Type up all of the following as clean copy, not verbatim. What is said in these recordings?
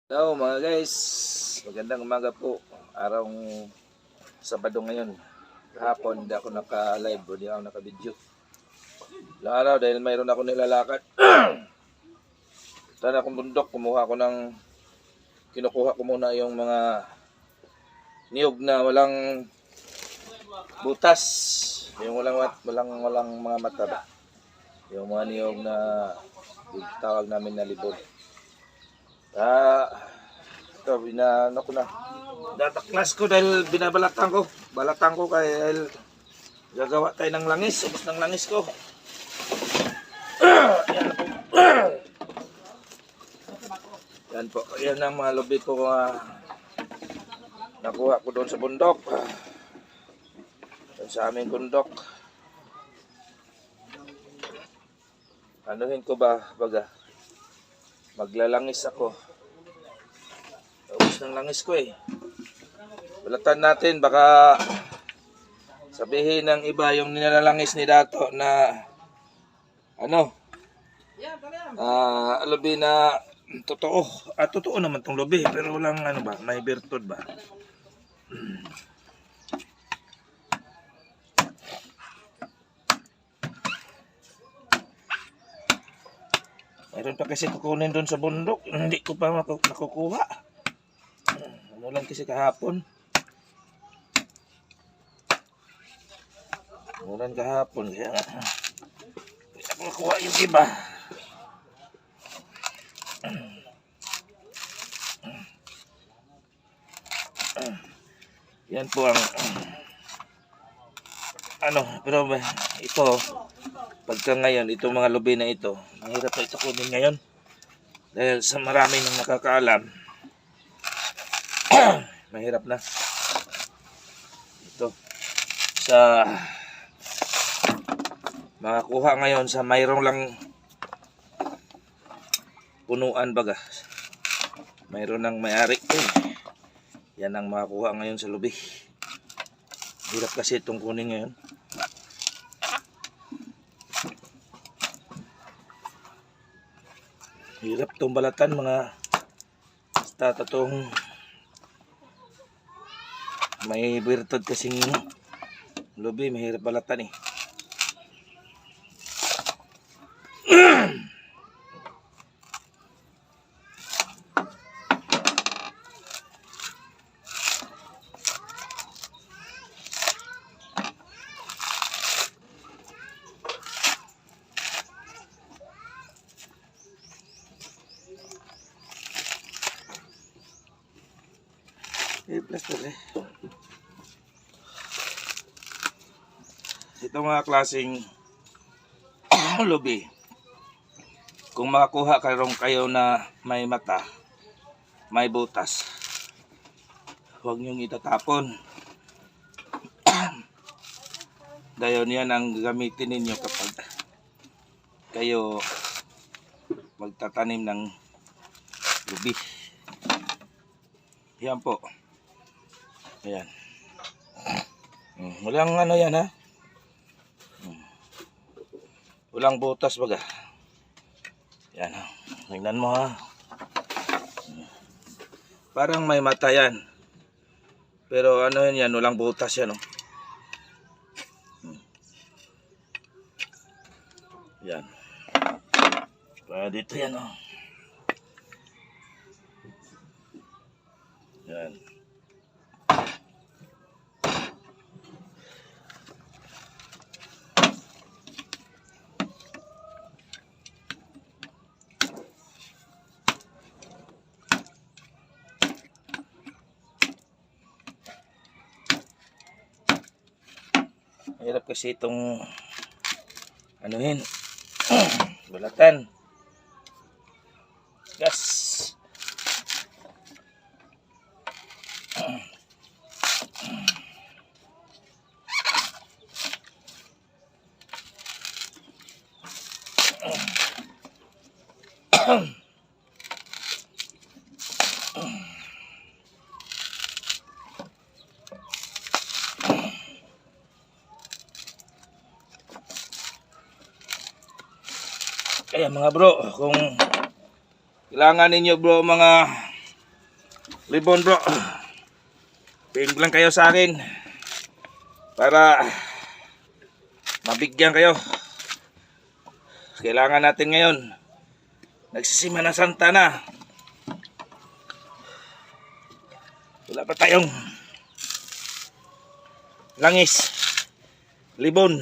Hello mga guys, magandang umaga po. Araw Sabado ngayon. Kahapon hindi ako naka-live, hindi ako naka-video. Ilang araw dahil mayroon ako nilalakad. Tara akong bundok, kinukuha ko muna yung mga niyog na walang butas. Yung walang mga mata ba. Yung mga niyog na tawag namin na libod. Ito, ko na. Dataklas ko dahil binabalatan ko. Balatan ko dahil gagawa tayo ng langis. Ubos ng langis ko. Yan po. Yan po. Yan ang mga lubi ko nakuha ko doon sa bundok. Doon sa aming bundok. Anuhin ko baga. Maglalangis ako. Ubos ng langis ko eh. Balatan natin, baka sabihin ng iba yung nilalangis ni Dato na lubi na totoo. Totoo naman tong lubi, pero walang may birtud ba? Mayroon pa kasi kukunin doon sa bundok, hindi ko pa nakukuha. Ano lang kasi kahapon. Umulan kahapon, kaya ako nakuha yung iba. Yan po ang pero ito pagka ngayon, itong mga lubi na ito, mahirap pa ito kunin ngayon. Dahil sa maraming nakakaalam, mahirap na. Ito, sa makakuha ngayon sa mayroong lang punuan baga. Mayroon ng may-ari. Yan ang makakuha ngayon sa lubi. Hirap kasi itong kunin ngayon. Hirap itong balatan mga tatong may birtod kasing lubi, mahirap balatan eh. Ito mga klaseng lubi. Kung makakuha kayo na may mata, may butas, huwag niyong itatapon. Dahil yan ang gamitin ninyo kapag kayo magtatanim ng lubi. Yan po. Ayan. Walang yan ha. Walang butas baga. Yan ha. Tingnan mo ha. Parang may mata yan. Pero yan, walang butas yan oh. Yan. Dito yan oh. Yan. Hirap kasi itong balatan. Yes. Kaya mga bro, kung kailangan ninyo bro mga Libon bro. Ping lang kayo sa akin para mabigyan kayo. Kailangan natin ngayon. Nagsisimana Santa na. Wala pa tayong langis. Libon.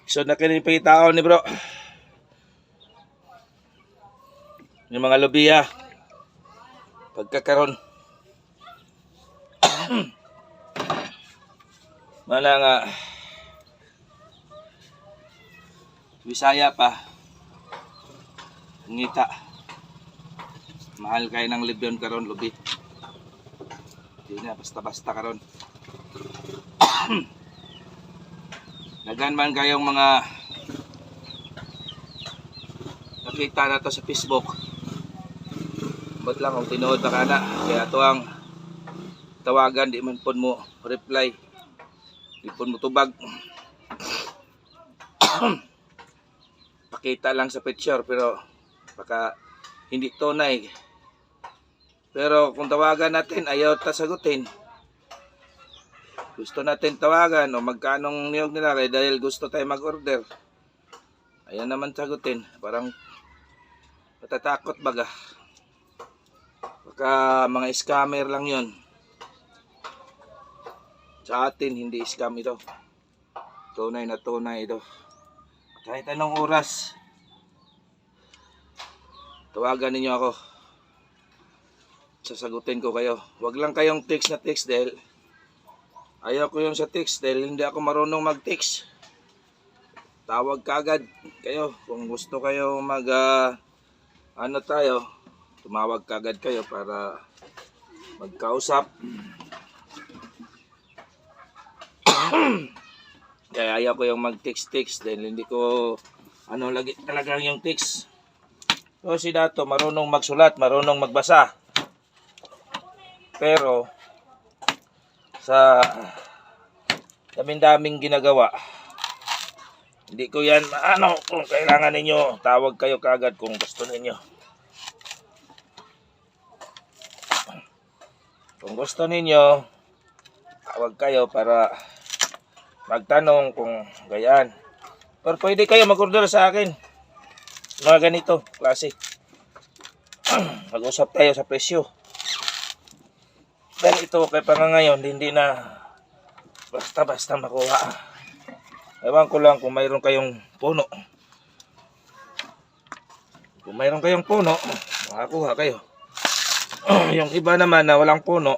So nakinipitaon ni bro. Yung mga lubiya. Pagkakaroon. Mana nga. Bisaya pa. Ngita. Mahal kayo ng libyon karon lubi. Hindi na basta-basta karon. Nagan man kayong mga nakita na to sa Facebook. Ba't lang kung tinuod na ka na. Kaya ito ang tawagan, di man po mo reply. Di po mo tubag. Pakita lang sa picture pero baka hindi tunay. Pero kung tawagan natin, ayaw ta sagutin. Gusto natin tawagan o magkanong niyog nila kaya dahil gusto tayo mag-order. Ayaw naman sagutin. Parang matatakot baga. Baka mga scammer lang yon. Sa atin, hindi scam ito. Tunay na tunay ito. Kahit anong oras, tawagan ninyo ako. Sasagutin ko kayo. Huwag lang kayong text na text dahil ayaw ko yung sa text dahil hindi ako marunong mag-text. Tawag kaagad kayo. Kung gusto kayo ano tayo, tumawag kaagad kayo para magkausap. Kaya ayaw ko yung mag-text dahil hindi ko lagi talaga yung text. So si Dato marunong magsulat, marunong magbasa. Pero sa daming-daming ginagawa, hindi ko yan kung kailangan ninyo, tawag kayo kaagad kung gusto ninyo. Kung gusto ninyo, tawag kayo para magtanong kung gayaan. Pero pwede kayo mag-order sa akin. Mga ganito, klase. Mag-usap tayo sa presyo. Dahil ito kay pangangayon, hindi na basta-basta makuha. Ewan ko lang kung mayroon kayong puno. Kung mayroon kayong puno, makakuha kayo. Yung iba naman na walang puno,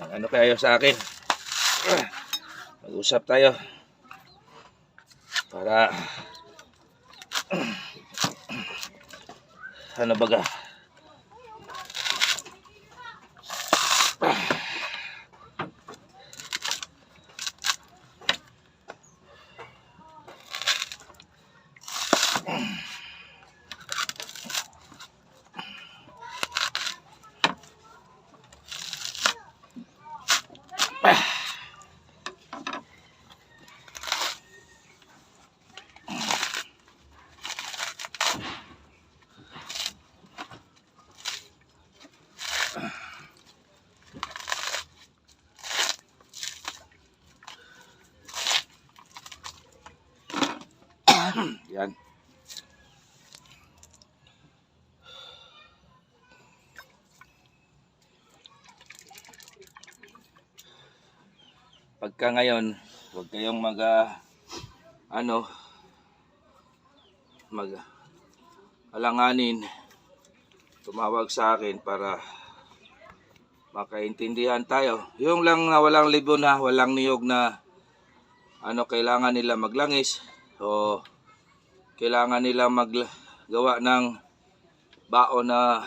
ano kayo sa akin? Mag-usap tayo para ano baga. Yan. Pagka ngayon, huwag kayong alanganin, tumawag sa akin para makaintindihan tayo. Yung lang na walang libon na, walang niyog na kailangan nila maglangis o kailangan nila maggawa ng baon na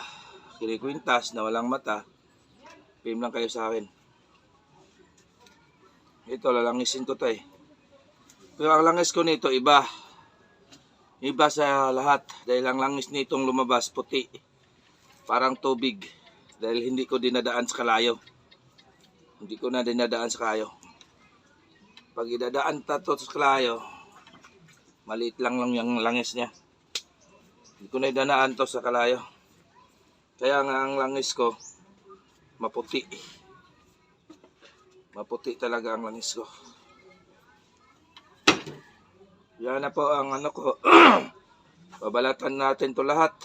kinikwintas na walang mata, PM lang kayo sa akin. Ito, lalangisin ko to eh. Pero ang langis ko nito iba sa lahat dahil ang langis nitong lumabas puti, parang tubig, dahil hindi ko dinadaan sa kalayo. Hindi ko na dinadaan sa kalayo. Pag idadaan tato sa kalayo, Maliit lang yung langis niya. Hindi ko na idanaan to sa kalayo. Kaya nga ang langis ko maputi. Maputi talaga ang langis ko. Yan na po ang ano ko. Babalatan natin to lahat.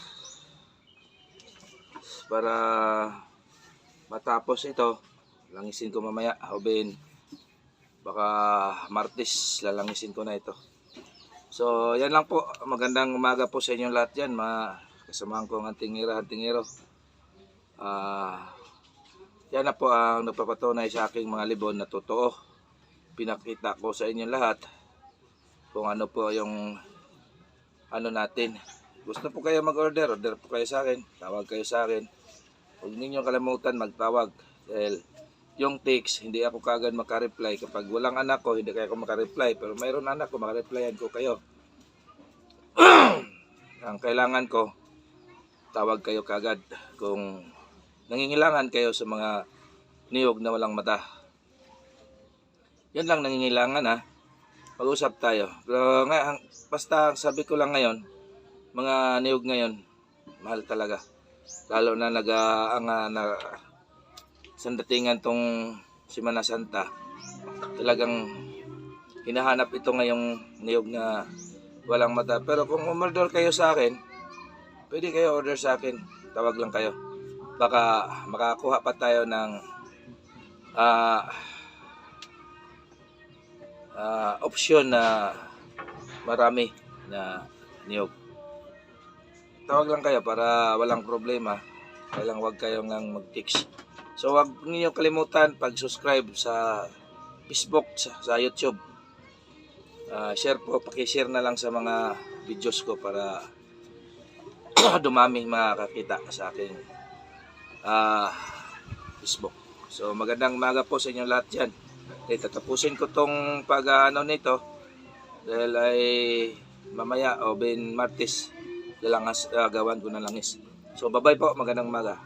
Para matapos ito, langisin ko mamaya. Hobin, baka Martes lalangisin ko na ito. So, yan lang po. Magandang umaga po sa inyong lahat yan. Kasamahan ko ang antingero. Yan na po ang nagpapatunay sa aking mga libon na totoo. Pinakita ko sa inyong lahat kung ano po yung ano natin. Gusto po kayo mag-order, order po kayo sa akin. Tawag kayo sa akin. Huwag ninyong kalimutan magtawag. Dahil yung text, hindi ako kagad makareply. Kapag walang anak ko, hindi kayo ako makareply. Pero mayroon anak ko, makareplyan ko kayo. Ang kailangan ko, tawag kayo kagad kung nangingilangan kayo sa mga niyog na walang mata. Yan lang nangingilangan ha. Mag-usap tayo. Pero basta sabi ko lang ngayon, mga niyog ngayon, mahal talaga. Lalo na sandatingan tong Semana Santa. Talagang hinahanap ito ngayong niyog na walang mata. Pero kung umorder kayo sa akin, pwede kayo order sa akin. Tawag lang kayo. Baka makakuha pa tayo ng option na marami na niyog. Tawag lang kayo para walang problema. Kailang wag kayong nang mag-text. So wag niyo kalimutan pag-subscribe sa Facebook, sa YouTube. Share po, paki-share na lang sa mga videos ko para dumami makakita sa aking Facebook. So magandang umaga po sa inyong lahat dyan. Tatapusin ko tong pag-ano nito dahil ay mamaya o Martes gawan ko na langis. So bye-bye po, magandang umaga.